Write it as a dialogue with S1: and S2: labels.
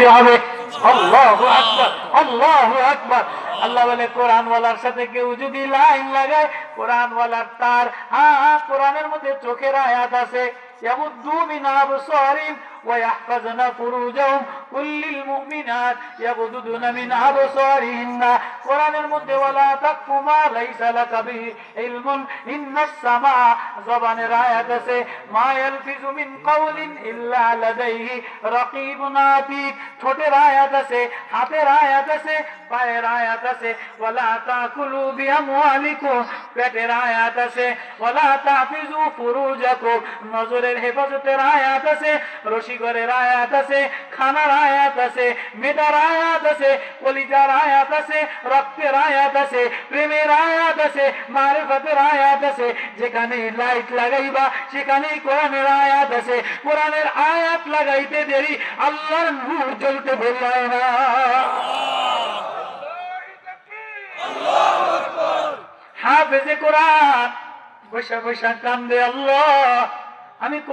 S1: দিতে হবে। আল্লাহু আকবার, আল্লাহু আকবার। আল্লাহ বলে কোরআন ওয়ালার সাথে কেউ যদি লাইন লাগায়, কোরআন ওয়ালার তার কোরআনের মধ্যে চোখের আয়াত আছে, ইয়াগুদ্দু মিন আবসারিহিম ওয়া ইয়াহফাজনা ফুরুজাহুম কুল্লিল মুমিনাত ইয়াগুদ্দুনা মিন আবসারিহিন্না। কোরআনের মধ্যে ওয়ালা তাকফু মা লাইসা লাকা বিহি ইলমুন ইন্নাস সামা, জবানের আয়াত আছে, মা ইয়ালফিজু মিন কাওলিন ইল্লা লাদাইহি রাকীবুন আতীদ। ঠোঁটের আয়াত আছে, হাতের আয়াত আছে, পায়ের আয়াত আছে, ওয়ালা তাকুলু বিআমওয়ালিকুম, পেটের আয়াত আছে, ওয়ালা তাহফিজু ফুরুজাকুম, নজরের হেফাজতের আয়াত আছে, রশিগরের আয়াত আছে, খানার আয়াত আছে, মেধার আয়াত আছে, কলিজার আয়াত আছে, রক্তের আয়াত আছে, প্রেমের আয়াত আছে, মারিফতের আয়াত আছে। যেখানে লাইট লাগাইবা সেখানেই কোরআনের আয়াত আছে। কোরআনের আয়াত লাগাইতে দেরি, আল্লাহর নূর জ্বলতে ভুলায় না। হাফেজে কোরআন বৈশা বৈশা কান্দে, আল্লাহ আমি